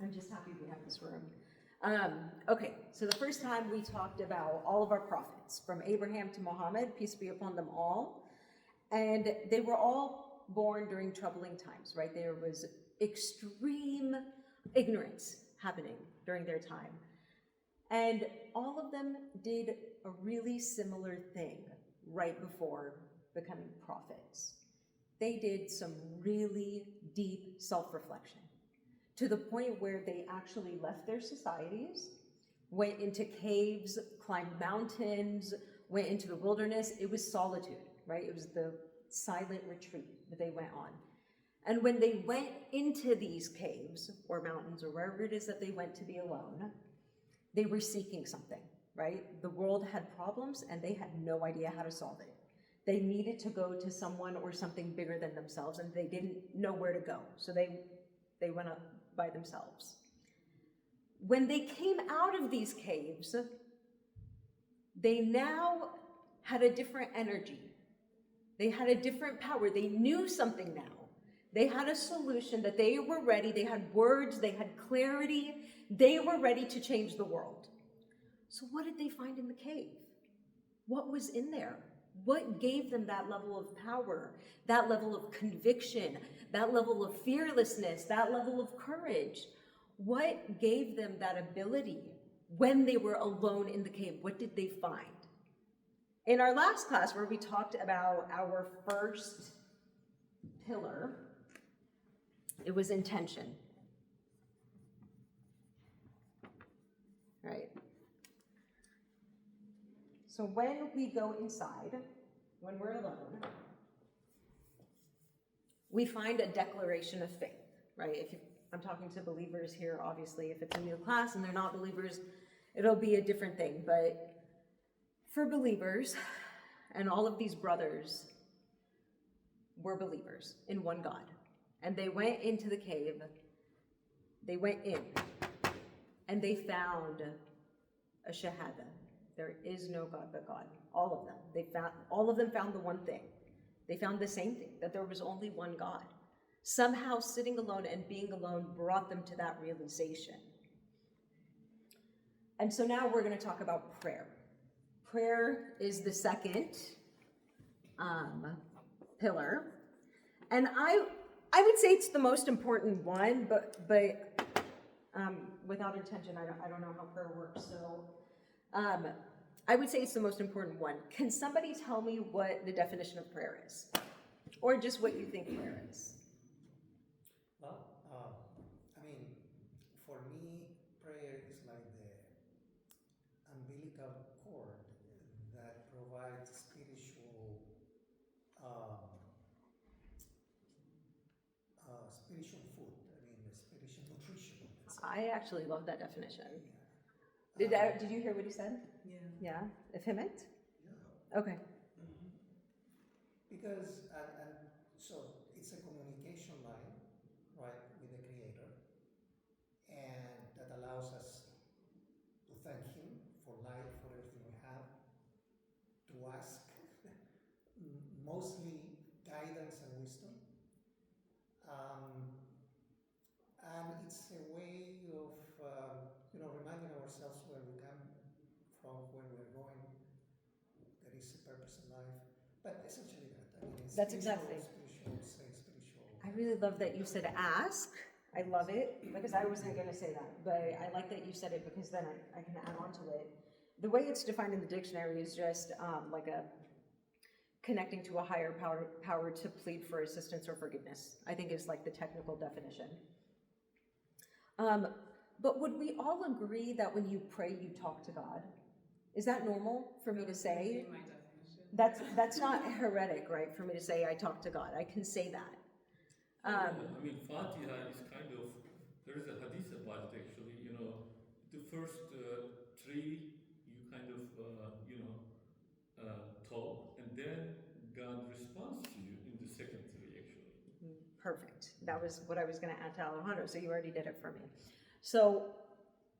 I'm just happy we have this room. Okay, so the first time we talked about all of our prophets, from Abraham to Muhammad, peace be upon them all, and they were all born during troubling times, right? There was extreme ignorance happening during their time. And all of them did a really similar thing right before becoming prophets. They did some really deep self-reflection, to the point where they actually left their societies, went into caves, climbed mountains, went into the wilderness. It was solitude, right? It was the silent retreat that they went on. And when they went into these caves or mountains or wherever it is that they went to be alone, they were seeking something, right? The world had problems and they had no idea how to solve it. They needed to go to someone or something bigger than themselves, and they didn't know where to go. So they went up by themselves. When they came out of these caves, they now had a different energy. They had a different power. They knew something now. They had a solution, that they were ready. They had words, they had clarity. They were ready to change the world. So what did they find in the cave? What was in there? What gave them that level of power, that level of conviction, that level of fearlessness, that level of courage? What gave them that ability when they were alone in the cave? What did they find? In our last class, where we talked about our first pillar, it was intention. Right? So when we go inside, when we're alone, we find a declaration of faith, right? I'm talking to believers here, obviously. If it's a new class and they're not believers, it'll be a different thing. But for believers, and all of these brothers were believers in one God. And they went into the cave, they went in, and they found a shahada. There is no God but God. All of them. All of them found the one thing. They found the same thing, that there was only one God. Somehow sitting alone and being alone brought them to that realization. And so now we're going to talk about prayer. Prayer is the second pillar. And I would say it's the most important one, but without intention, I don't know how prayer works. So I would say it's the most important one. Can somebody tell me what the definition of prayer is? Or just what you think prayer is? Well, for me, prayer is like the umbilical cord that provides spiritual food. Spiritual nutrition. Let's say. I actually love that definition. Yeah. Did you hear what he said? Yeah. Yeah? Effeminate? Yeah. Okay. Mm-hmm. Because, and so it's a communication line, right, with the Creator, and that allows us to thank Him for life, for everything we have, to ask mostly guidance and wisdom. And it's a way of, reminding ourselves where we come from, where we're going. There is a purpose in life. But essentially that. That's exactly. Spiritual. I really love that you said ask. I love it, because I wasn't going to say that. But I like that you said it, because then I can add on to it. The way it's defined in the dictionary is just like a connecting to a higher power to plead for assistance or forgiveness, I think is like the technical definition. But would we all agree that when you pray, you talk to God? Is that normal for me to say? My definition. That's not heretic, right, for me to say I talk to God. I can say that. Fatiha is kind of, there is a hadith about it actually, the first three you kind of, talk, and then God responds to you in the second three actually. Perfect. That was what I was going to add to Alejandro, so you already did it for me. So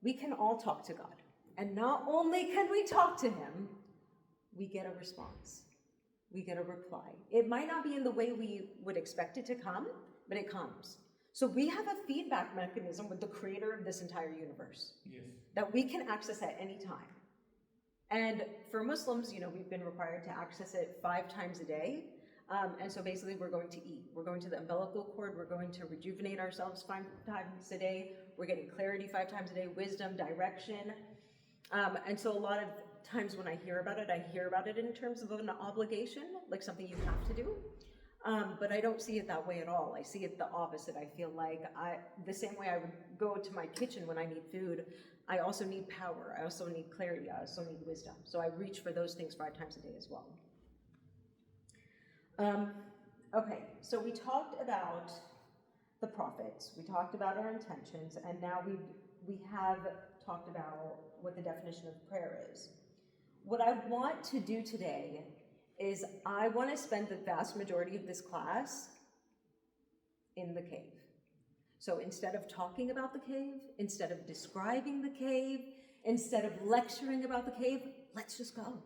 we can all talk to God. And not only can we talk to Him, we get a response. We get a reply. It might not be in the way we would expect it to come, but it comes. So we have a feedback mechanism with the creator of this entire universe Yes. that we can access at any time. And for Muslims, you know, we've been required to access it 5 times a day. And so basically we're going to eat. We're going to the umbilical cord. We're going to rejuvenate ourselves 5 times a day. We're getting clarity 5 times a day, wisdom, direction. And so a lot of times when I hear about it in terms of an obligation, like something you have to do. But I don't see it that way at all. I see it the opposite. I feel like the same way I would go to my kitchen when I need food, I also need power. I also need clarity. I also need wisdom. So I reach for those things 5 times a day as well. Okay, so we talked about the prophets. We talked about our intentions, and now we have talked about what the definition of prayer is. What I want to do today is I want to spend the vast majority of this class in the cave. So instead of talking about the cave, instead of describing the cave, instead of lecturing about the cave, let's just go.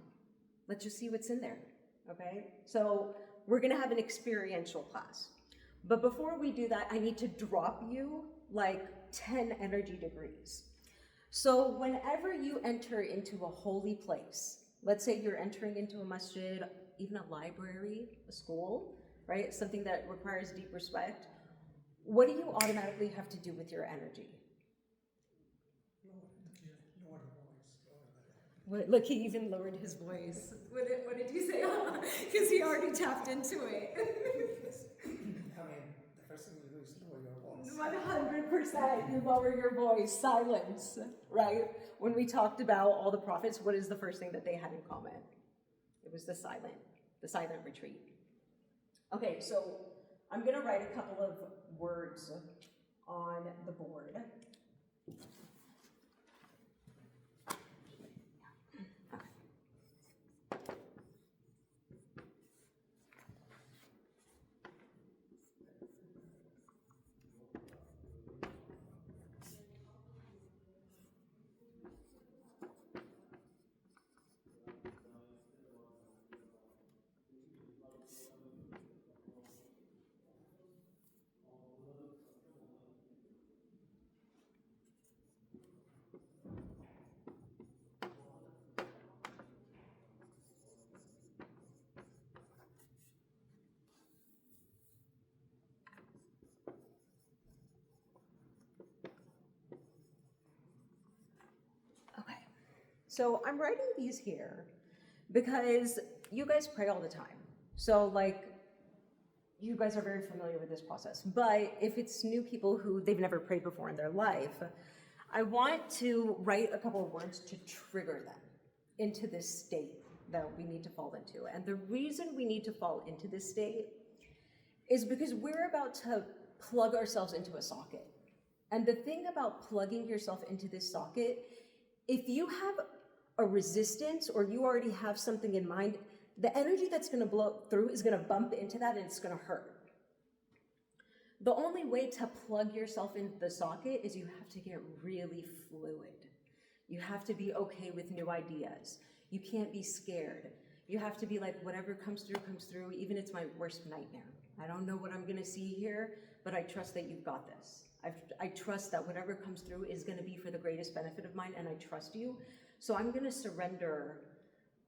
Let's just see what's in there, okay? So we're gonna have an experiential class. But before we do that, I need to drop you like 10 energy degrees. So whenever you enter into a holy place, let's say you're entering into a masjid, even a library, a school, right? Something that requires deep respect. What do you automatically have to do with your energy? Lower the voice. Look, he even lowered his voice. What did he say? Because he already tapped into it. I mean, the first thing you do is lower your voice. 100%, you lower your voice, silence, right? When we talked about all the prophets, what is the first thing that they had in common? It was the silent retreat. Okay, so I'm gonna write a couple of words on the board. Okay, so I'm writing these here because you guys pray all the time. So like, you guys are very familiar with this process. But if it's new people who they've never prayed before in their life, I want to write a couple of words to trigger them into this state that we need to fall into. And the reason we need to fall into this state is because we're about to plug ourselves into a socket. And the thing about plugging yourself into this socket, if you have a resistance or you already have something in mind, the energy that's going to blow through is going to bump into that and it's going to hurt. The only way to plug yourself into the socket is you have to get really fluid. You have to be okay with new ideas. You can't be scared. You have to be like, whatever comes through, even if it's my worst nightmare. I don't know what I'm going to see here, but I trust that you've got this. I trust that whatever comes through is going to be for the greatest benefit of mine, and I trust you. So I'm going to surrender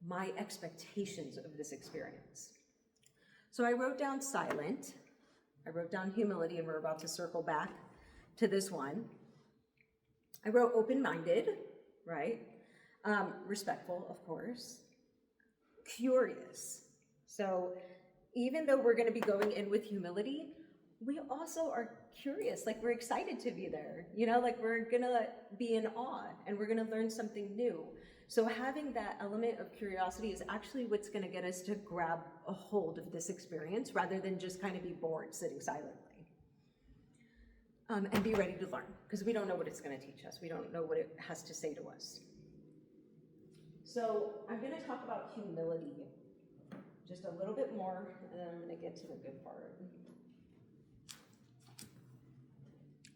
my expectations of this experience. So I wrote down silent. I wrote down humility, and we're about to circle back to this one. I wrote open-minded, right? Respectful, of course. Curious. So even though we're going to be going in with humility, we also are curious, like we're excited to be there, you know, like we're going to be in awe and we're going to learn something new. So having that element of curiosity is actually what's going to get us to grab a hold of this experience rather than just kind of be bored sitting silently. And be ready to learn, because we don't know what it's going to teach us. We don't know what it has to say to us. So I'm going to talk about humility just a little bit more, and then I'm going to get to the good part.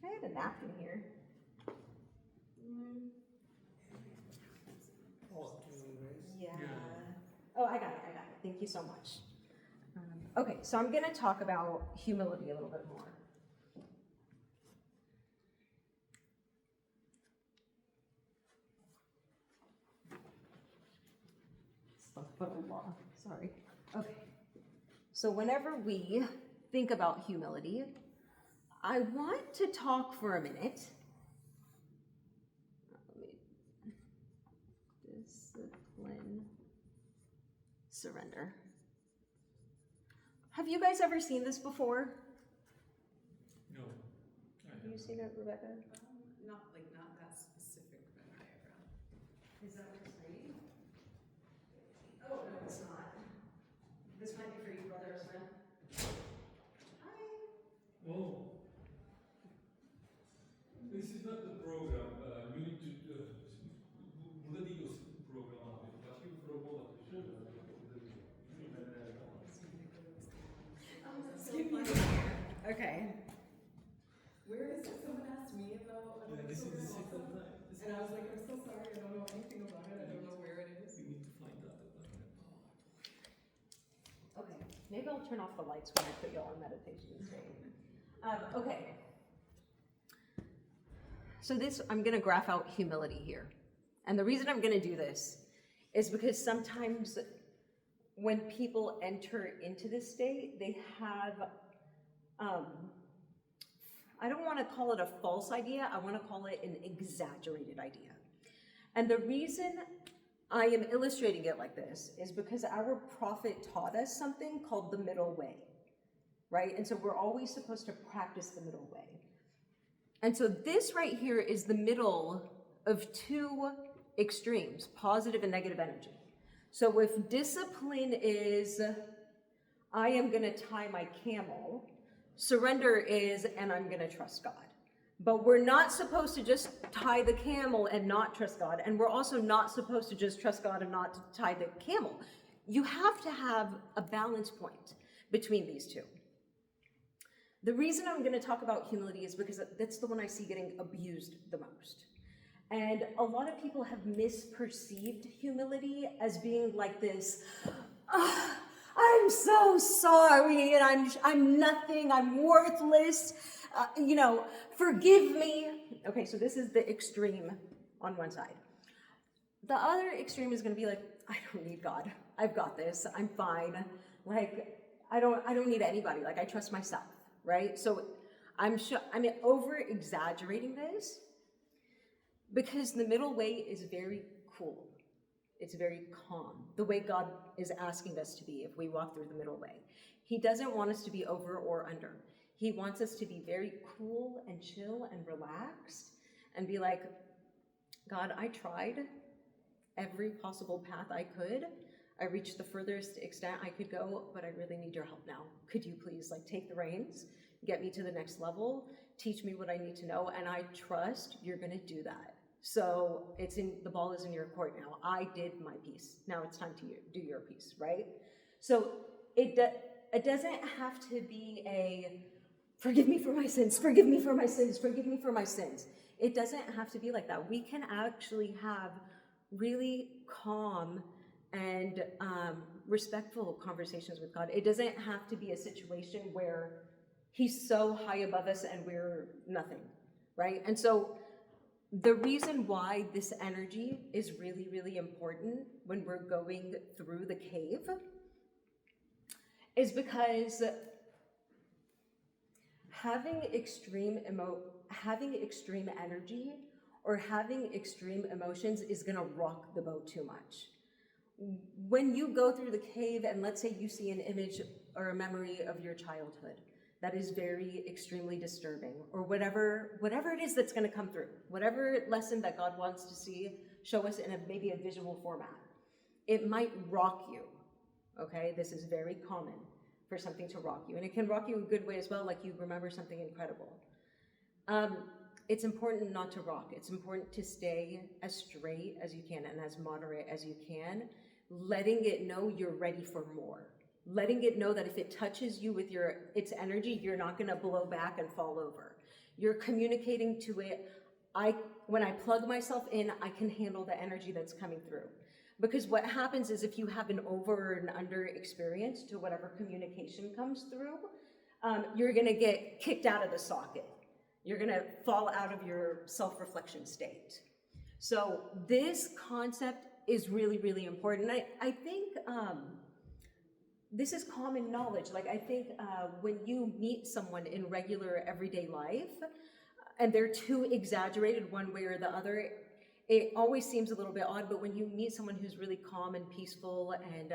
I had a napkin here. Oh, to erase? Yeah. Oh, I got it. Thank you so much. Okay, so I'm going to talk about humility a little bit more. Sorry. Okay. So whenever we think about humility, I want to talk for a minute. Discipline, surrender. Have you guys ever seen this before? No. Have you seen it, Rebecca? Not that specific Venn diagram. Is that what it's reading? Oh, no, it's not. This might be for you, brother Smith. Hi. Oh. This is not the program. You need to. Burada değil o program abi. Başka bir program atıyor. Okay. Where is it? Someone asked me about Yeah, this is the second time. and I was like, I'm so sorry, I don't know anything about it. I don't know where it is. We need to find out about it. Okay. Maybe I'll turn off the lights when I put you all in meditation state. Okay. So I'm going to graph out humility here. And the reason I'm going to do this is because sometimes when people enter into this state, they have, I don't want to call it a false idea, I want to call it an exaggerated idea. And the reason I am illustrating it like this is because our prophet taught us something called the middle way, right? And so we're always supposed to practice the middle way. And so this right here is the middle of two extremes, positive and negative energy. So if discipline is, I am going to tie my camel, surrender is, and I'm going to trust God. But we're not supposed to just tie the camel and not trust God. And we're also not supposed to just trust God and not tie the camel. You have to have a balance point between these two. The reason I'm going to talk about humility is because that's the one I see getting abused the most. And a lot of people have misperceived humility as being like this, I'm so sorry, and I'm nothing, I'm worthless, forgive me. Okay, so this is the extreme on one side. The other extreme is going to be like, I don't need God. I've got this. I'm fine. Like, I don't need anybody. Like, I trust myself, right? So I'm over exaggerating this because the middle way is very cool. It's very calm, the way God is asking us to be if we walk through the middle way. He doesn't want us to be over or under. He wants us to be very cool and chill and relaxed and be like, God, I tried every possible path I could. I reached the furthest extent I could go, but I really need your help now. Could you please take the reins, get me to the next level, teach me what I need to know, and I trust you're gonna do that. So the ball is in your court now. I did my piece. Now it's time to do your piece, right? So it doesn't have to be a forgive me for my sins, forgive me for my sins, forgive me for my sins. It doesn't have to be like that. We can actually have really calm and respectful conversations with God. It doesn't have to be a situation where he's so high above us and we're nothing, right? And so the reason why this energy is really, really important when we're going through the cave is because having extreme energy or having extreme emotions is going to rock the boat too much. When you go through the cave and let's say you see an image or a memory of your childhood that is very extremely disturbing, or whatever it is that's going to come through, whatever lesson that God wants to show us in maybe a visual format, it might rock you, okay? This is very common for something to rock you, and it can rock you a good way as well, like you remember something incredible. It's important not to rock. It's important to stay as straight as you can and as moderate as you can, letting it know you're ready for more. Letting it know that if it touches you with its energy, you're not going to blow back and fall over. You're communicating to it, when I plug myself in, I can handle the energy that's coming through. Because what happens is if you have an over and under experience to whatever communication comes through, you're going to get kicked out of the socket. You're going to fall out of your self-reflection state. So this concept is really, really important. I think this is common knowledge. Like, I think when you meet someone in regular everyday life and they're too exaggerated one way or the other, it always seems a little bit odd. But when you meet someone who's really calm and peaceful and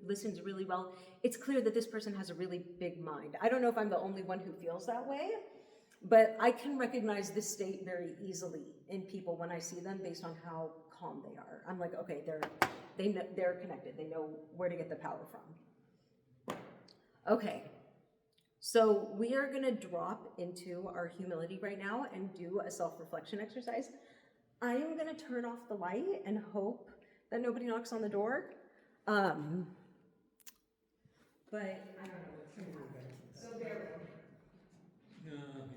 listens really well, it's clear that this person has a really big mind. I don't know if I'm the only one who feels that way, but I can recognize this state very easily in people when I see them based on how calm they are. I'm like, okay, they're connected. They know where to get the power from. Okay, so we are gonna drop into our humility right now and do a self-reflection exercise. I am gonna turn off the light and hope that nobody knocks on the door. But I don't know what's gonna happen. So bear with me.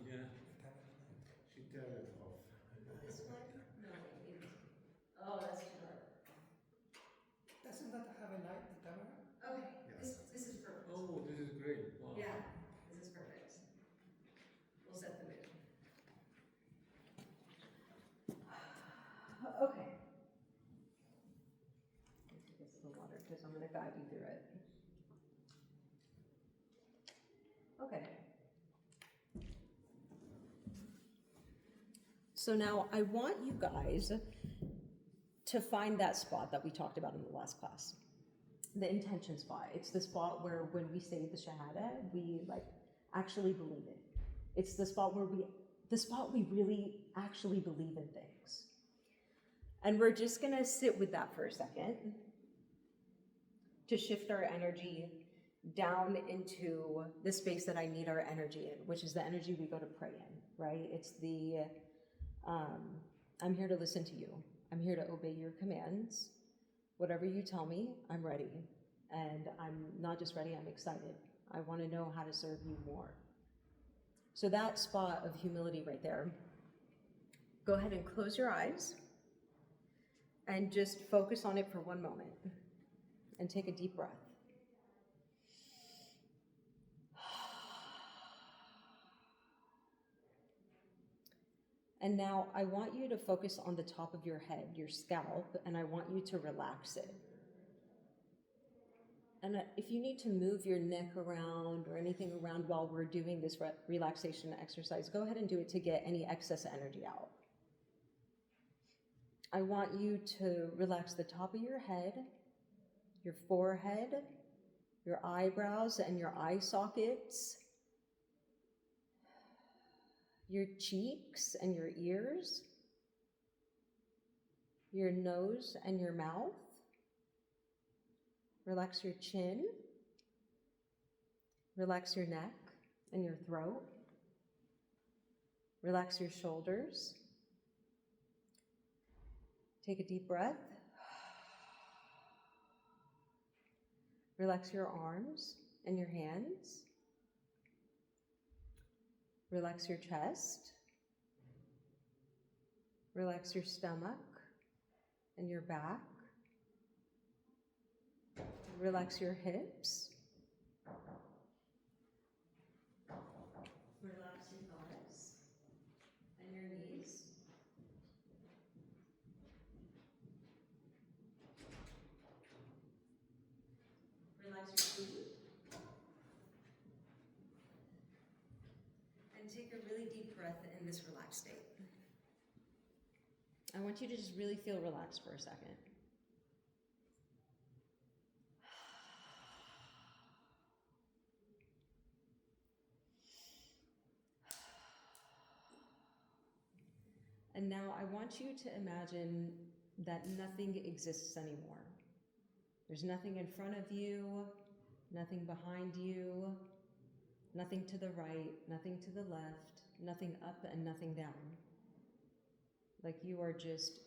Yeah. She turned it off. This one? No, oh, that's too dark. Doesn't that have a light, the camera? Okay, Yes. this is perfect. Oh, this is great. Wow. Yeah, this is perfect. We'll set the mood. Okay. Let's take this little water because I'm going to guide you through it. Okay. So now I want you guys to find that spot that we talked about in the last class. The intention spot. It's the spot where when we say the Shahada, we like actually believe it. It's the spot where we really actually believe in things. And we're just gonna sit with that for a second to shift our energy down into the space that I need our energy in, which is the energy we go to pray in, right? It's the, I'm here to listen to you. I'm here to obey your commands. Whatever you tell me, I'm ready. And I'm not just ready, I'm excited. I want to know how to serve you more. So that spot of humility right there, go ahead and close your eyes and just focus on it for one moment and take a deep breath. And now I want you to focus on the top of your head, your scalp, and I want you to relax it. And if you need to move your neck around or anything around while we're doing this relaxation exercise, go ahead and do it to get any excess energy out. I want you to relax the top of your head, your forehead, your eyebrows and your eye sockets, your cheeks and your ears, your nose and your mouth. Relax your chin. Relax your neck and your throat. Relax your shoulders. Take a deep breath. Relax your arms and your hands. Relax your chest. Relax your stomach and your back. Relax your hips. Relax your thighs and your knees. Relax your feet. And take a really deep breath in this relaxed state. I want you to just really feel relaxed for a second. And now I want you to imagine that nothing exists anymore. There's nothing in front of you, nothing behind you, nothing to the right, nothing to the left, nothing up and nothing down. Like you are just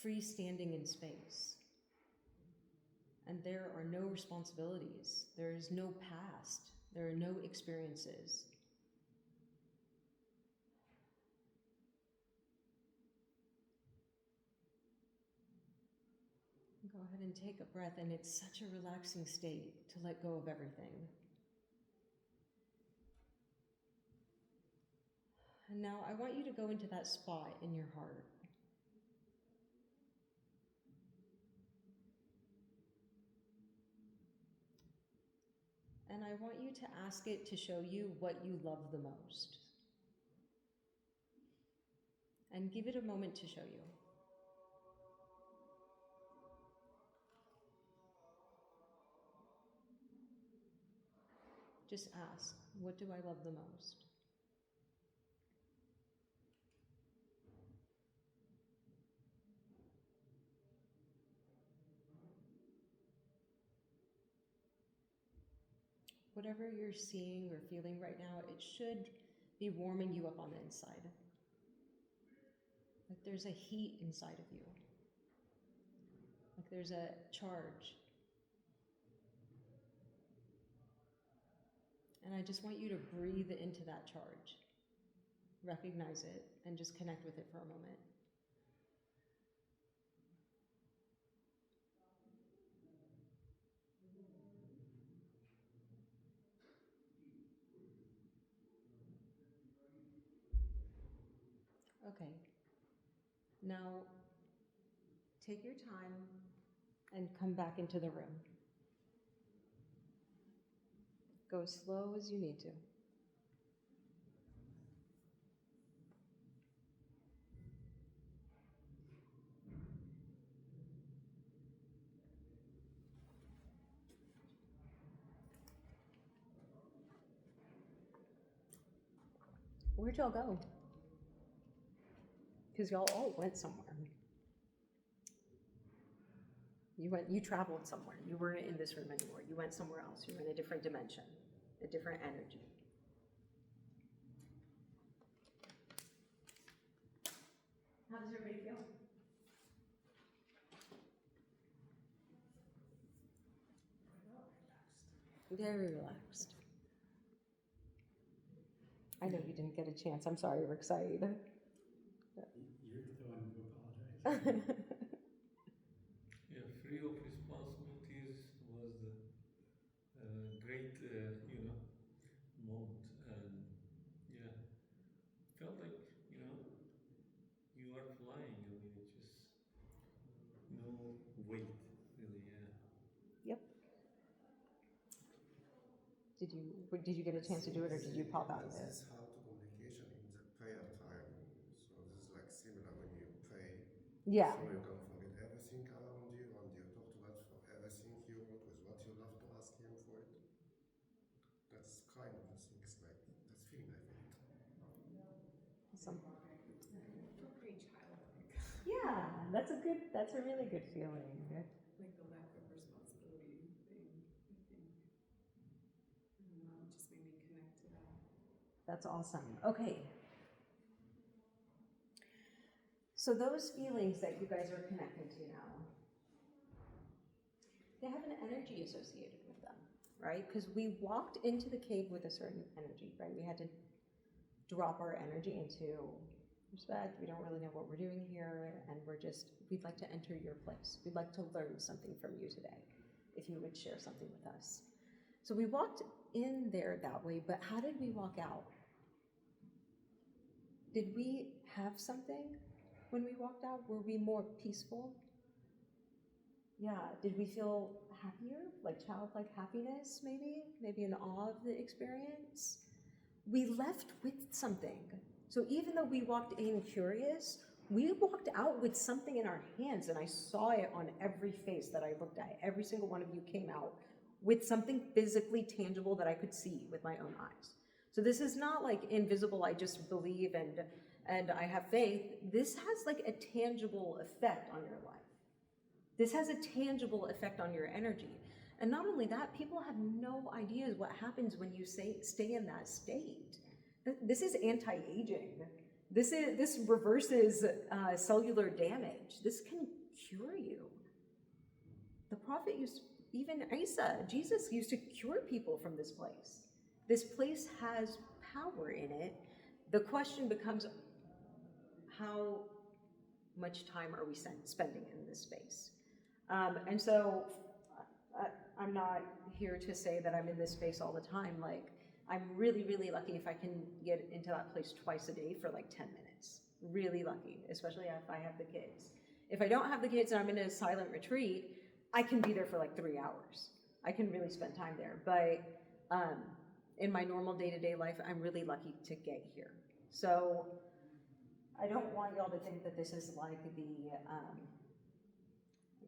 freestanding in space. And there are no responsibilities. There is no past. There are no experiences. Go ahead and take a breath, and it's such a relaxing state to let go of everything. And now I want you to go into that spot in your heart. And I want you to ask it to show you what you love the most. And give it a moment to show you. Just ask, what do I love the most? Whatever you're seeing or feeling right now, it should be warming you up on the inside. Like there's a heat inside of you. Like there's a charge. And I just want you to breathe into that charge. Recognize it and just connect with it for a moment. Okay. Now, take your time and come back into the room. Go as slow as you need to. Where'd y'all go? Because y'all all went somewhere. You traveled somewhere. You weren't in this room anymore. You went somewhere else. You were in a different dimension, a different energy. How does everybody feel? Very relaxed. I know you didn't get a chance. I'm sorry, we're excited. You're the one who apologized. Yeah, free of responsibilities was a great, moment. And yeah, felt like, you are flying. I mean, it's just no weight, really, yeah. Yep. Did you get a chance to do it, or did you pop out of it? This is how to communication in the prayer time. So this is like similar when you pray. Yeah. So you can forget everything around you and you talk to God for everything you want with what you love to ask Him for it. That's kind of the thing. It's like that's feeling I felt. Awesome. feel pretty childlike. Yeah, that's a really good feeling. Like the lack of responsibility thing, I think. Just made me connect to that. That's awesome. Okay. So those feelings that you guys are connecting to now, they have an energy associated with them, right? Because we walked into the cave with a certain energy, right? We had to drop our energy into respect. We don't really know what we're doing here, and we'd like to enter your place. We'd like to learn something from you today, if you would share something with us. So we walked in there that way, but how did we walk out? Did we have something when we walked out? Were we more peaceful? Yeah, did we feel happier? Like childlike happiness, maybe? Maybe in awe of the experience? We left with something. So even though we walked in curious, we walked out with something in our hands, and I saw it on every face that I looked at. Every single one of you came out with something physically tangible that I could see with my own eyes. So this is not like invisible, I just believe and I have faith. This has like a tangible effect on your life. This has a tangible effect on your energy. And not only that, people have no ideas what happens when you stay in that state. This is anti-aging. This reverses cellular damage. This can cure you. The prophet even Isa, Jesus used to cure people from this place. This place has power in it. The question becomes, how much time are we spending in this space? And so I'm not here to say that I'm in this space all the time. Like, I'm really, really lucky if I can get into that place twice a day for like 10 minutes. Really lucky, especially if I have the kids. If I don't have the kids and I'm in a silent retreat, I can be there for like 3 hours. I can really spend time there. But Um, in my normal day-to-day life, I'm really lucky to get here. So I don't want y'all to think that this is like the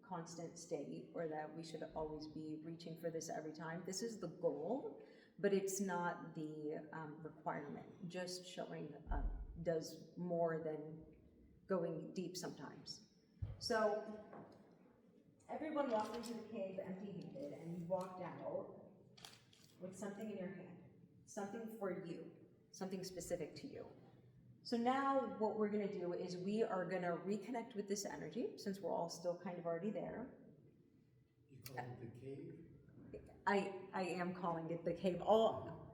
constant state or that we should always be reaching for this every time. This is the goal, but it's not the requirement. Just showing up does more than going deep sometimes. So everyone walked into the cave empty-handed, and you walked out with something in your hand, something for you, something specific to you. So now what we're gonna do is we are gonna reconnect with this energy, since we're all still kind of already there. You call it the cave? I am calling it the cave.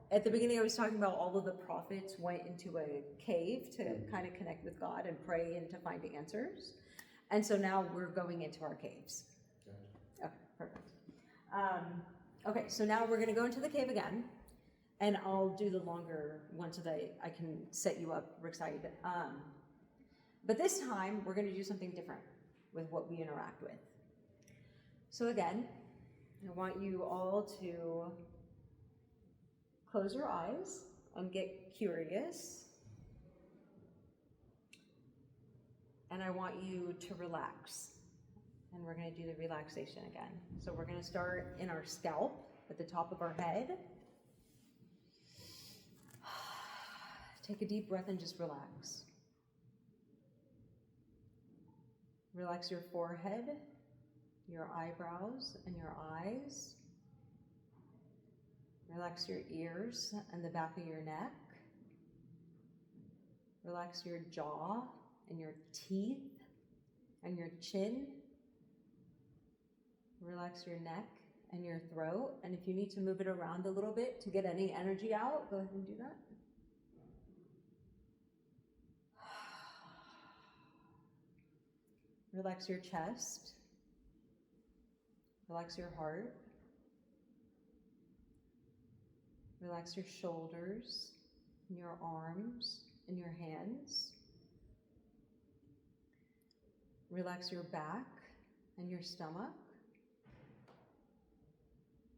At the beginning I was talking about all of the prophets went into a cave to kind of connect with God and pray and to find answers. And so now we're going into our caves. Gotcha. Okay, perfect. Okay, so now we're gonna go into the cave again, and I'll do the longer one so that I can set you up, Rickside. But this time, we're gonna do something different with what we interact with. So again, I want you all to close your eyes and get curious. And I want you to relax. And we're gonna do the relaxation again. So we're gonna start in our scalp at the top of our head. Take a deep breath and just relax. Relax your forehead, your eyebrows, and your eyes. Relax your ears and the back of your neck. Relax your jaw and your teeth and your chin. Relax your neck and your throat. And if you need to move it around a little bit to get any energy out, go ahead and do that. Relax your chest. Relax your heart. Relax your shoulders, and your arms, and your hands. Relax your back and your stomach.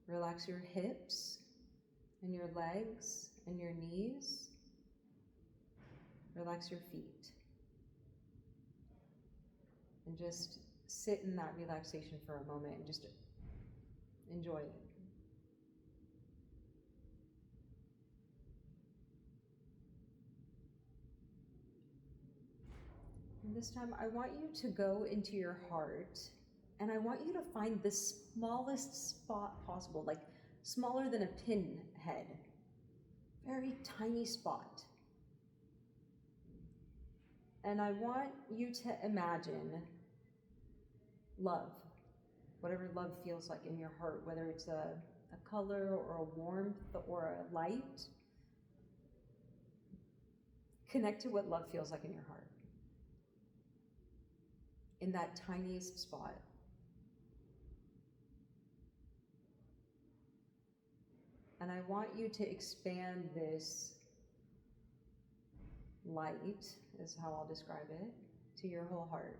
Relax your hips and your legs and your knees. Relax your feet. And just sit in that relaxation for a moment and just enjoy it. And this time I want you to go into your heart, and I want you to find the smallest spot possible, like smaller than a pinhead. Very tiny spot. And I want you to imagine love, whatever love feels like in your heart, whether it's a color or a warmth or a light. Connect to what love feels like in your heart, in that tiniest spot. And I want you to expand this light, is how I'll describe it, to your whole heart.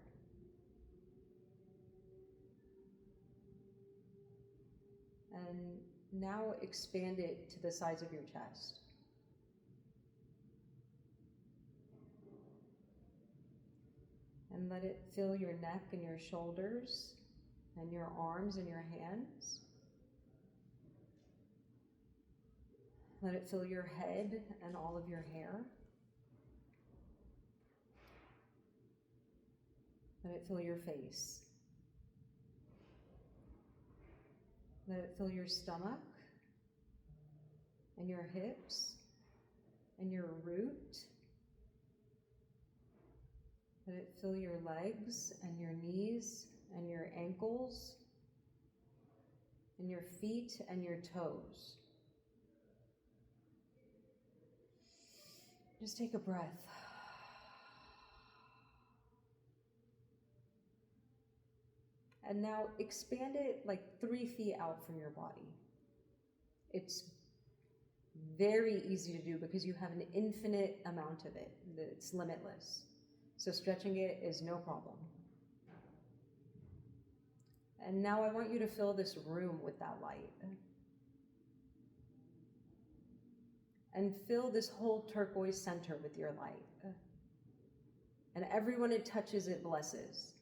And now expand it to the size of your chest. And let it fill your neck and your shoulders and your arms and your hands. Let it fill your head and all of your hair. Let it fill your face. Let it fill your stomach and your hips and your root. Let it fill your legs and your knees and your ankles and your feet and your toes. Just take a breath. And now expand it like 3 feet out from your body. It's very easy to do because you have an infinite amount of it. It's limitless. So stretching it is no problem. And now I want you to fill this room with that light. and fill this whole turquoise center with your light. And everyone it touches, it blesses.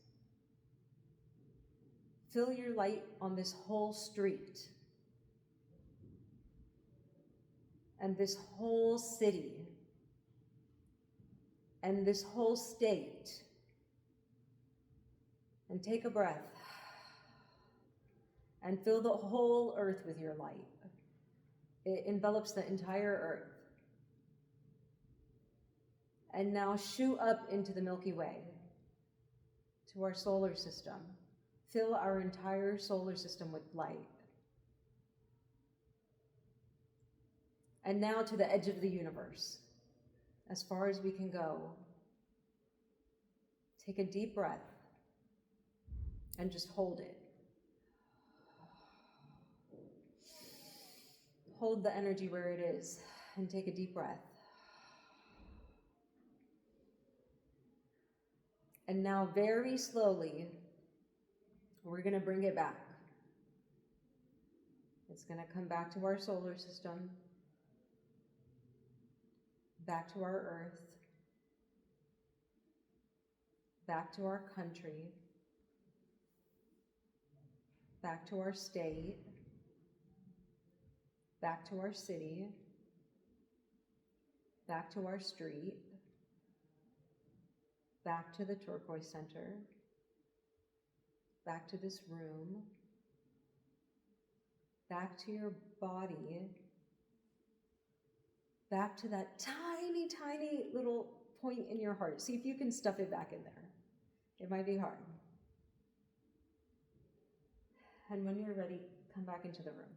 Fill your light on this whole street and this whole city and this whole state. And take a breath and fill the whole earth with your light. It envelops the entire earth. And now shoot up into the Milky Way, to our solar system. Fill our entire solar system with light. And now to the edge of the universe, as far as we can go. Take a deep breath and just hold it. Hold the energy where it is and take a deep breath. And now very slowly, we're going to bring it back. It's going to come back to our solar system, back to our earth, back to our country, back to our state, back to our city, back to our street, back to the turquoise center, back to this room, back to your body, back to that tiny, tiny little point in your heart. See if you can stuff it back in there. It might be hard. And when you're ready, come back into the room.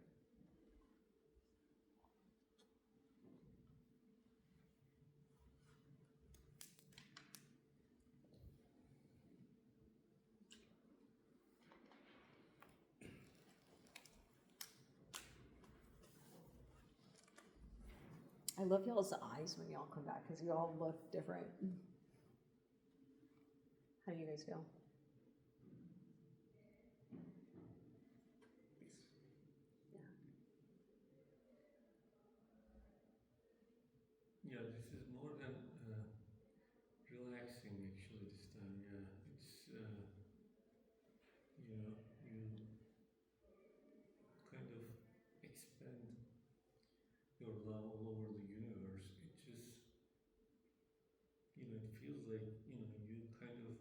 I love y'all's eyes when y'all come back because you all look different. How do you guys feel? Yeah, this is more than relaxing actually this time. Yeah, it's you know, you kind of expand your love all over the universe. It just, it feels like, you kind of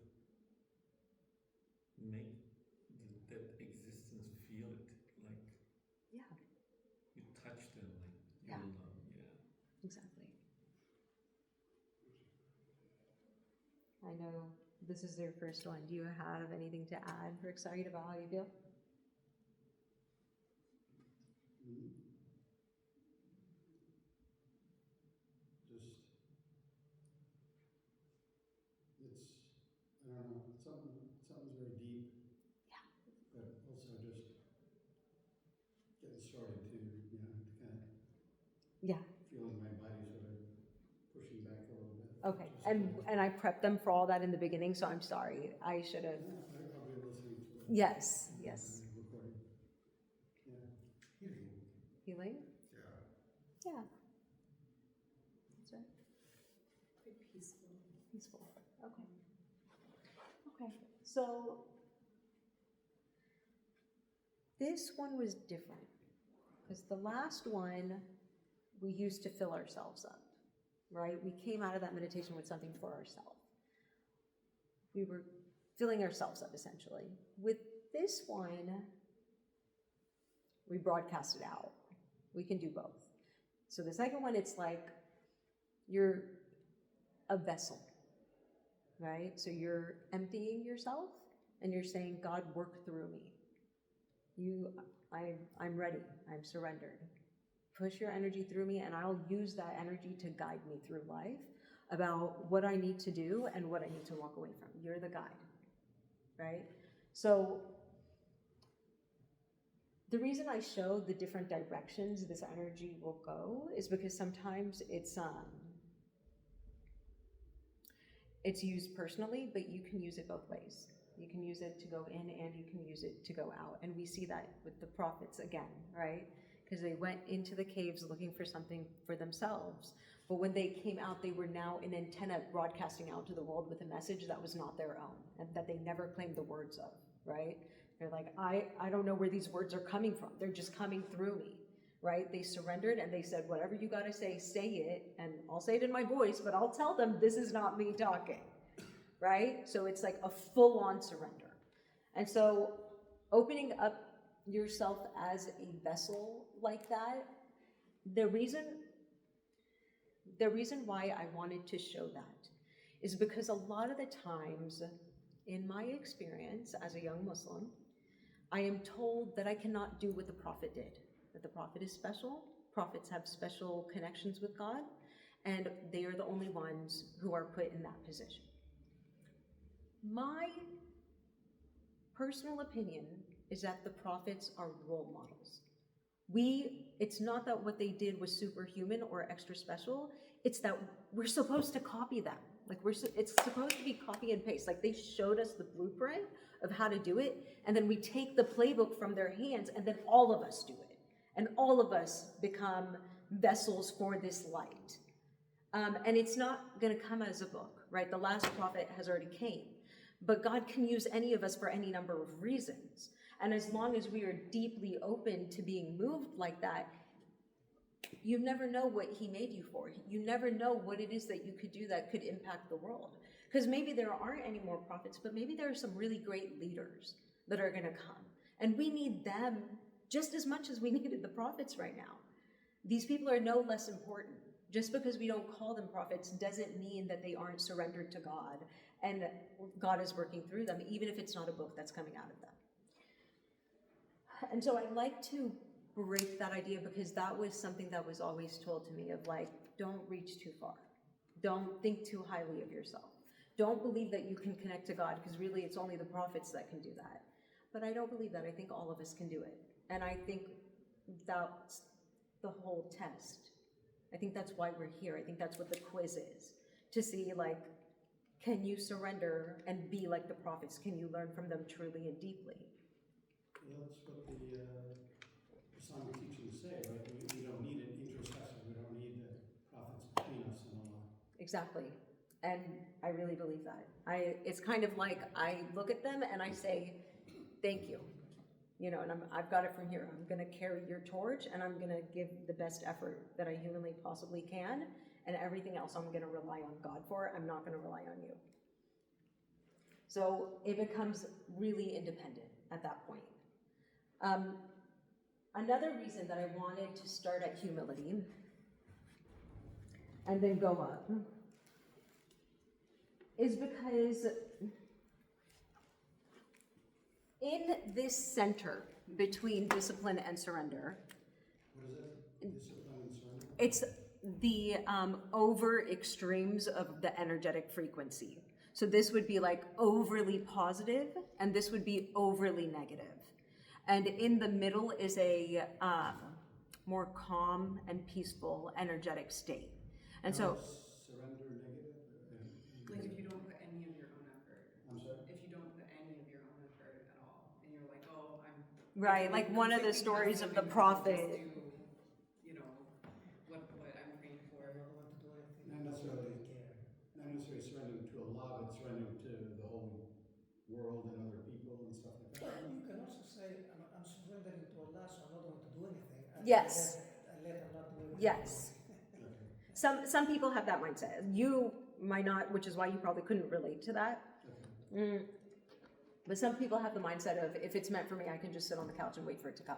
make that existence feel it. Like, Yeah, you touch them like Yeah. your love. Yeah. exactly. I know this is their first one. Do you have anything to add? We're excited about how you feel. Just, I don't know, something's very deep. Yeah. But also just getting started to kind of Yeah. feeling my body sort of pushing back a little bit. Okay. Just, And I prepped them for all that in the beginning, so I'm sorry. I should have. I'll be listening to it. Yes. And Yes. recording. Yeah. Healing. Healing? Yeah. Yeah. That's right. Very peaceful. Peaceful. Okay. Okay. So this one was different because the last one we used to fill ourselves up, right? We came out of that meditation with something for ourselves. We were filling ourselves up essentially. With this one, we broadcast it out. We can do both. So the second one, it's like you're a vessel, right? So you're emptying yourself and you're saying, God, work through me. I'm ready. I'm surrendered. Push your energy through me and I'll use that energy to guide me through life about what I need to do and what I need to walk away from. You're the guide, right? So the reason I show the different directions this energy will go is because sometimes it's used personally, but you can use it both ways. You can use it to go in and you can use it to go out. And we see that with the prophets again, right? because they went into the caves looking for something for themselves. But when they came out, they were now an antenna broadcasting out to the world with a message that was not their own and that they never claimed the words of, right? They're like, I don't know where these words are coming from. They're just coming through me, right? They surrendered and they said, whatever you got to say it. And I'll say it in my voice, but I'll tell them this is not me talking, right? So it's like a full-on surrender. And so opening up yourself as a vessel like that, the reason why I wanted to show that is because a lot of the times in my experience as a young Muslim, I am told that I cannot do what the Prophet did, that the Prophet is special, prophets have special connections with God, and they are the only ones who are put in that position. My personal opinion is that the prophets are role models. It's not that what they did was superhuman or extra special, it's that we're supposed to copy them. Like it's supposed to be copy and paste. Like they showed us the blueprint of how to do it, and then we take the playbook from their hands, and then all of us do it. And all of us become vessels for this light. And it's not gonna come as a book, right? The last prophet has already came. But God can use any of us for any number of reasons. And as long as we are deeply open to being moved like that, you never know what he made you for. You never know what it is that you could do that could impact the world. Because maybe there aren't any more prophets, but maybe there are some really great leaders that are going to come. And we need them just as much as we needed the prophets right now. These people are no less important. Just because we don't call them prophets doesn't mean that they aren't surrendered to God and God is working through them, even if it's not a book that's coming out of them. And so I like to break that idea because that was something that was always told to me of like, don't reach too far. Don't think too highly of yourself. Don't believe that you can connect to God because really it's only the prophets that can do that. But I don't believe that. I think all of us can do it. And I think that's the whole test. I think that's why we're here. I think that's what the quiz is. To see like, can you surrender and be like the prophets? Can you learn from them truly and deeply? Well, that's what the Islamic teachings say, right? We don't need an intercessor. We don't need the prophets between us and Allah. Exactly. And I really believe that. It's kind of like I look at them and I say, thank you. You know, and I've got it from here. I'm going to carry your torch and I'm going to give the best effort that I humanly possibly can. And everything else I'm going to rely on God for. I'm not going to rely on you. So it becomes really independent at that point. Another reason that I wanted to start at humility and then go up is because in this center between discipline and surrender, What is it? Discipline and surrender? it's the over extremes of the energetic frequency. So this would be like overly positive, and this would be overly negative. And in the middle is a more calm and peaceful energetic state. And so, Surrender negative? Like if you don't put any of your own effort. I'm sorry? If you don't put any of your own effort at all, and you're like, oh, I'm right, like one of the stories of the prophet. Just do, you know, what I'm praying for. I'm not going to do anything. Not I don't necessarily. really care. Not necessarily surrendering to Allah, but surrendering to the whole world and other people and stuff like that. Well, you can also say, I'm surrendering to Allah, so I'm not going to do anything. Yes. I let Allah do everything. Yes. Okay. Some people have that mindset. You might not, which is why you probably couldn't relate to that. Okay. But some people have the mindset of if it's meant for me, I can just sit on the couch and wait for it to come.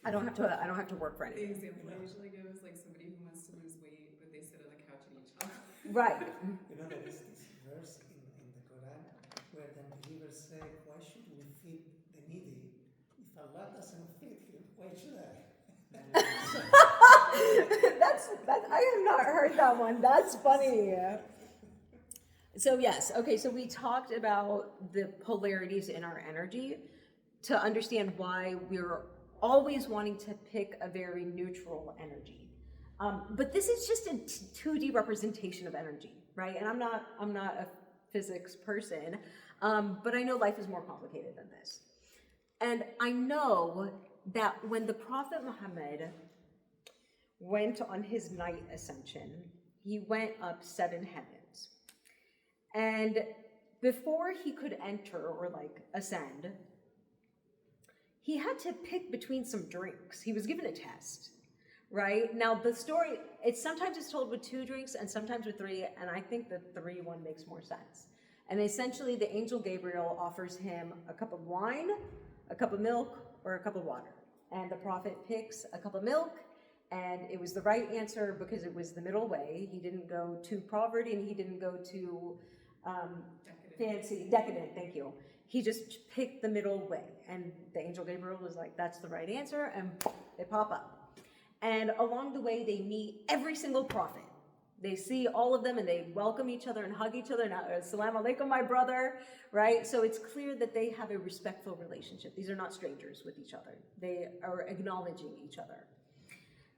I don't have to work for The anything. example I usually give is like somebody who wants to lose weight, but they sit on the couch and eat chocolate. Right. You know, there is this verse in the Quran where the believers say, why should we feed the needy? If Allah doesn't feed him, why should I? I have not heard that one. That's funny. So yes, okay, so we talked about the polarities in our energy to understand why we're always wanting to pick a very neutral energy. But this is just a 2D representation of energy, right? And I'm not a physics person, but I know life is more complicated than this. And I know that when the Prophet Muhammad went on his night ascension, he went up 7 heavens. And before he could enter or like ascend, he had to pick between some drinks. He was given a test, right? Now the story, sometimes it's told with 2 drinks and sometimes with 3, and I think the 3 one makes more sense. And essentially the angel Gabriel offers him a cup of wine, a cup of milk, or a cup of water. And the prophet picks a cup of milk, and it was the right answer because it was the middle way. He didn't go too poverty and he didn't go too decadent, thank you. He just picked the middle way. And the angel Gabriel was like, that's the right answer, and they pop up. And along the way, they meet every single prophet. They see all of them and they welcome each other and hug each other. Now, Assalamu alaikum, my brother, right? So it's clear that they have a respectful relationship. These are not strangers with each other. They are acknowledging each other.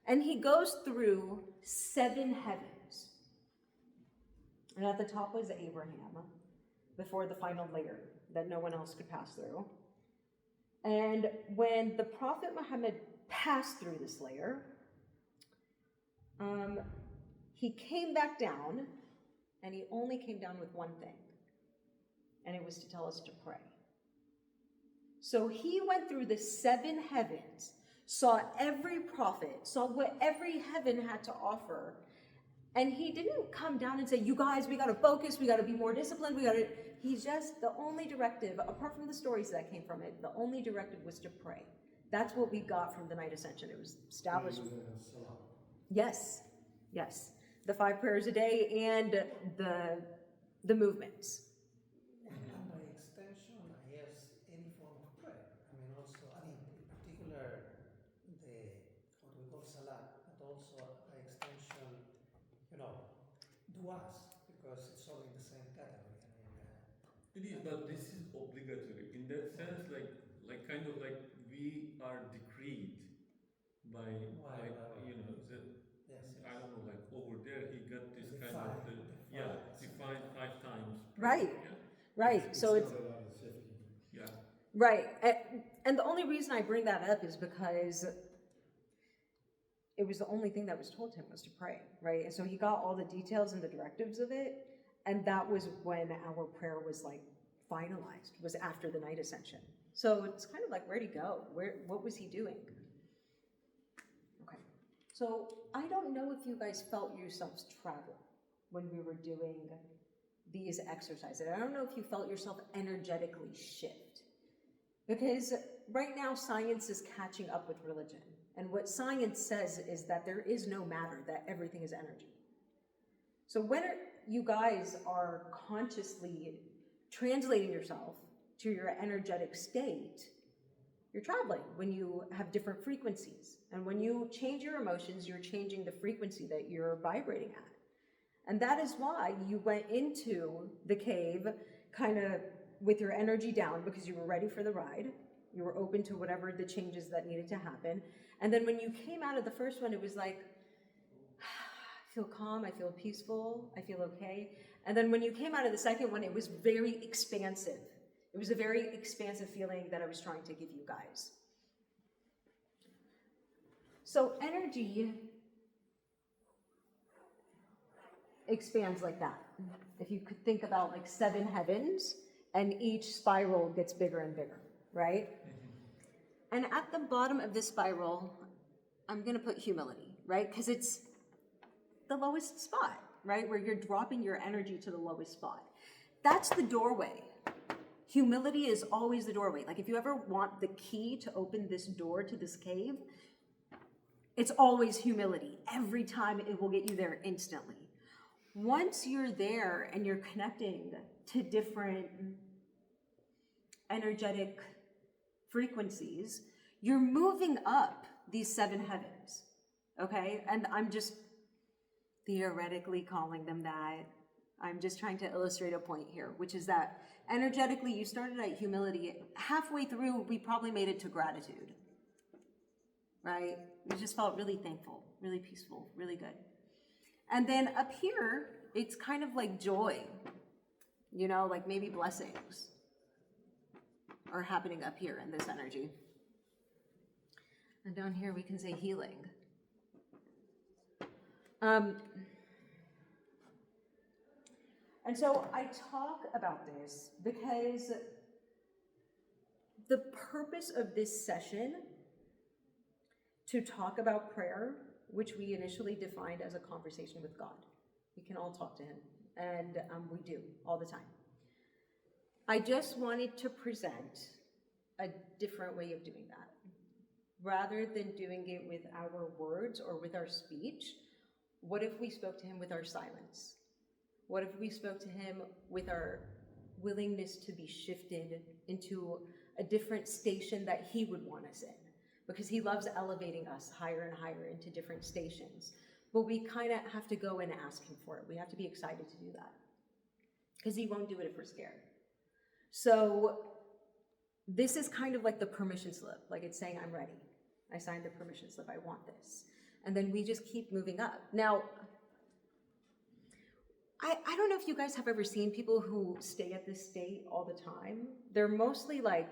And he goes through 7 heavens. And at the top was Abraham, before the final layer that no one else could pass through. And when the Prophet Muhammad passed through this layer, he came back down, and he only came down with one thing, and it was to tell us to pray. So he went through the 7 heavens, saw every prophet, saw what every heaven had to offer, and he didn't come down and say, you guys, we got to focus, we got to be more disciplined, he's just, the only directive, apart from the stories that came from it, the only directive was to pray. That's what we got from the night ascension. It was established. Yes, yes. The 5 prayers a day and the movements. And by extension, I guess any form of prayer. In particular, what we call salat, but also by extension, du'as, because it's all in the same category. It is, but this is obligatory. In that sense, like kind of like we are decreed by, Right. Yes. I don't know, like over there he got this kind Defined, of, defined 5 times. Right. Yeah. Right. So it's started out as 50. Yeah. right. And the only reason I bring that up is because it was the only thing that was told to him was to pray, right? And so he got all the details and the directives of it, and that was when our prayer was like finalized, was after the night ascension. So it's kind of like, where'd he go? What was he doing? Okay. So I don't know if you guys felt yourselves travel when we were doing these exercises. I don't know if you felt yourself energetically shift. Because right now science is catching up with religion. And what science says is that there is no matter, that everything is energy. So when you guys are consciously translating yourself to your energetic state, you're traveling when you have different frequencies. And when you change your emotions, you're changing the frequency that you're vibrating at. And that is why you went into the cave kind of with your energy down, because you were ready for the ride. You were open to whatever the changes that needed to happen. And then when you came out of the first one, it was like, I feel calm, I feel peaceful, I feel okay. And then when you came out of the second one, it was very expansive. It was a very expansive feeling that I was trying to give you guys. So energy expands like that. If you could think about like 7 heavens, and each spiral gets bigger and bigger, right? And at the bottom of this spiral, I'm gonna put humility, right? Because it's the lowest spot, right? Where you're dropping your energy to the lowest spot. That's the doorway. Humility is always the doorway. Like if you ever want the key to open this door to this cave, it's always humility. Every time it will get you there instantly. Once you're there and you're connecting to different energetic frequencies, you're moving up these 7 heavens, okay? And I'm just theoretically calling them that. I'm just trying to illustrate a point here, which is that energetically you started at humility. Halfway through, we probably made it to gratitude, right? We just felt really thankful, really peaceful, really good. And then up here, it's kind of like joy, like maybe blessings are happening up here in this energy. And down here we can say healing. And so I talk about this because the purpose of this session to talk about prayer, which we initially defined as a conversation with God. We can all talk to him, and we do all the time. I just wanted to present a different way of doing that. Rather than doing it with our words or with our speech, what if we spoke to him with our silence? What if we spoke to him with our willingness to be shifted into a different station that he would want us in? Because he loves elevating us higher and higher into different stations. But we kind of have to go and ask him for it. We have to be excited to do that. Because he won't do it if we're scared. So this is kind of like the permission slip. Like it's saying, I'm ready. I signed the permission slip. I want this. And then we just keep moving up. Now, I don't know if you guys have ever seen people who stay at this state all the time. They're mostly like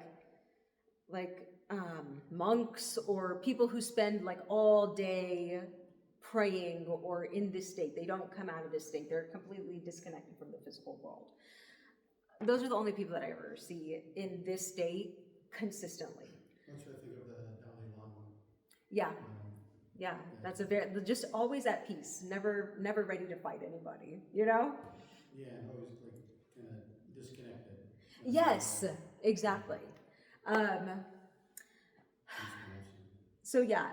monks or people who spend like all day praying or in this state. They don't come out of this state. They're completely disconnected from the physical world. Those are the only people that I ever see in this state consistently. Don't you think of the Dalai Lama? Yeah. Yeah, that's a very, just always at peace, never ready to fight anybody, you know? Yeah, and always like kind of disconnected. Yes, exactly. So yeah,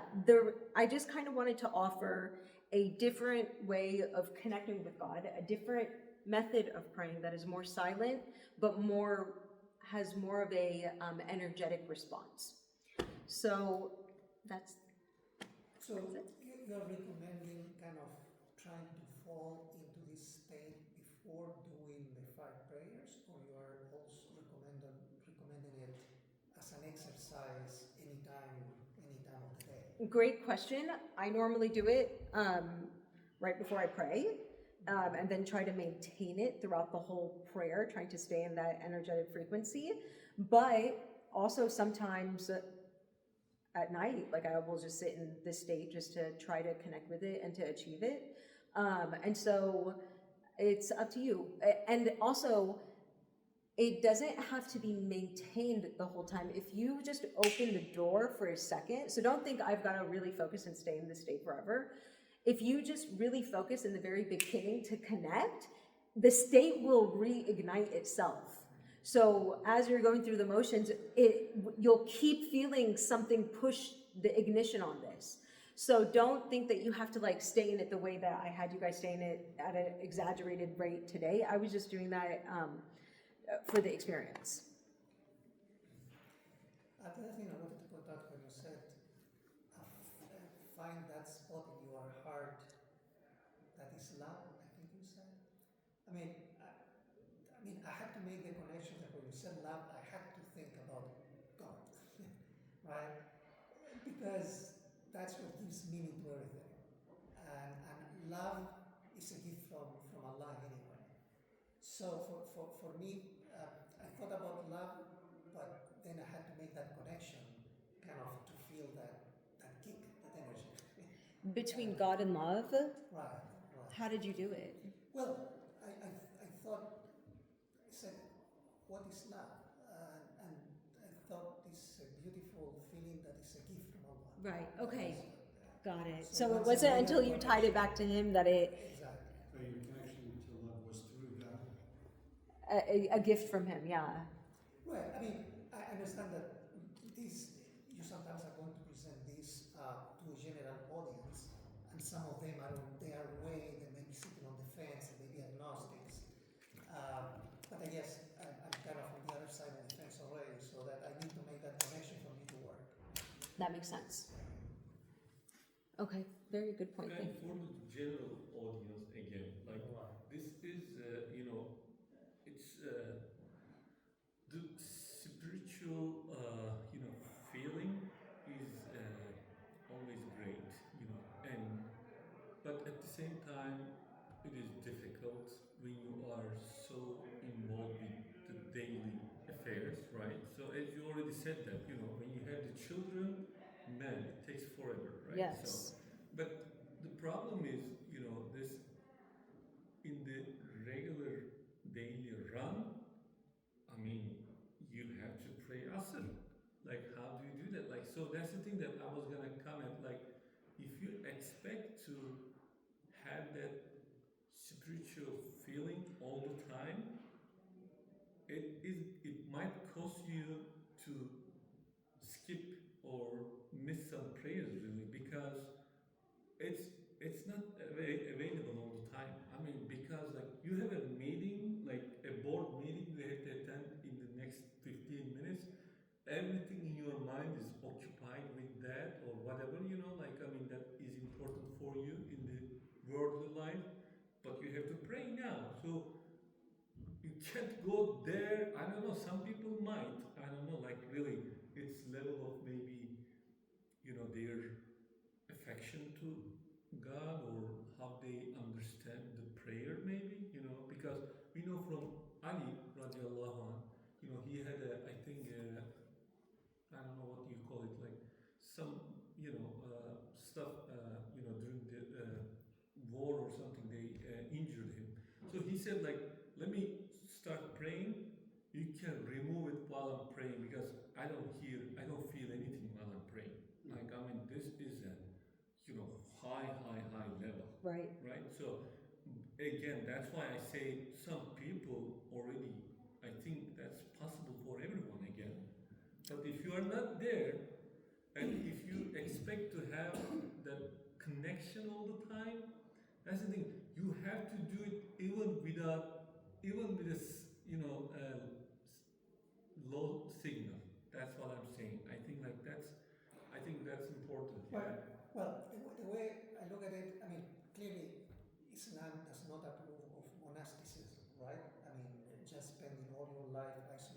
I just kind of wanted to offer a different way of connecting with God, a different method of praying that is more silent, but has more of a energetic response. So that's. So you're recommending kind of trying to fall into this state before doing the 5 prayers, or you are also recommending it as an exercise anytime of the day? Great question. I normally do it right before I pray, and then try to maintain it throughout the whole prayer, trying to stay in that energetic frequency. But also sometimes at night, like I will just sit in this state just to try to connect with it and to achieve it. And so it's up to you. And also, it doesn't have to be maintained the whole time. If you just open the door for a second, so don't think I've got to really focus and stay in this state forever. If you just really focus in the very beginning to connect, the will reignite itself. So as you're going through the motions, you'll keep feeling something push the ignition on this. So don't think that you have to like stay in it the way that I had you guys stay in it at an exaggerated rate today. I was just doing that for the experience. The other thing I wanted to point out when you said, find that spot in your heart that is love, I think you said. I mean, I had to make the connection that when you said love, I had to think about God, right? Because that's what gives meaning to everything. And love is a gift from Allah anyway. So for me, I thought about love, but then I had to make that connection kind of to feel that kick, that energy. Between God and love? Right. How did you do it? Well, I thought, I said, what is love? And I thought this beautiful feeling that is a gift from Allah. Right, okay. So, Got it. So So it that's wasn't another until you tied it back to him that it, exactly. So your connection to love was through God? a gift from him, yeah. Right. I mean, I understand that you sometimes are going to present this to a general audience, and some of them they may be sitting on the fence and maybe agnostics. But I guess I'm kind of on the other side of the fence already, so that I need to make that connection for me to work. That makes sense. Okay, very good point. And Thank you. for the general audience again, like this is, it's the spiritual, feeling is always great, but at the same time, it is difficult when you are so involved with the daily affairs, right? So as you already said that, when you have the children, man, it takes forever, right? Yes. But the problem is, this in the regular daily run, I mean, you have to pray asr. Like, how do you do that? Like, so that's the thing that I was gonna comment. Like, if you expect to have that spiritual feeling all the time, it might cost you to skip or miss some prayers really, because it's it's not available all the time. I mean, because like you have a meeting, like a board meeting you have to attend in the next 15 minutes, everything in your mind is occupied with that or whatever, like, I mean, that is important for you in the worldly life, but you have to pray now. So you can't go there. I don't know, some people might, I don't know, like really, it's level of maybe, their affection to God or how they understand the prayer, maybe, because we know from Ali radiallahu anh, he had I think, I don't know what you call it, like some, stuff, during the war or something, they injured him. So he said, like, let me start praying. You can remove it while I'm praying because I don't feel anything while I'm praying. Like, I mean, this is a, high level, Right. right? So again, that's why I say some people already, I think that's possible for everyone again. But if you are not there, and if you expect to have that connection all the time, that's the thing. You have to do it even with a low signal. That's what I'm saying. I think that's important. Yeah. Well, the way I look at it, I mean, clearly Islam does not approve of monasticism, right? I mean, just spending all your life isolated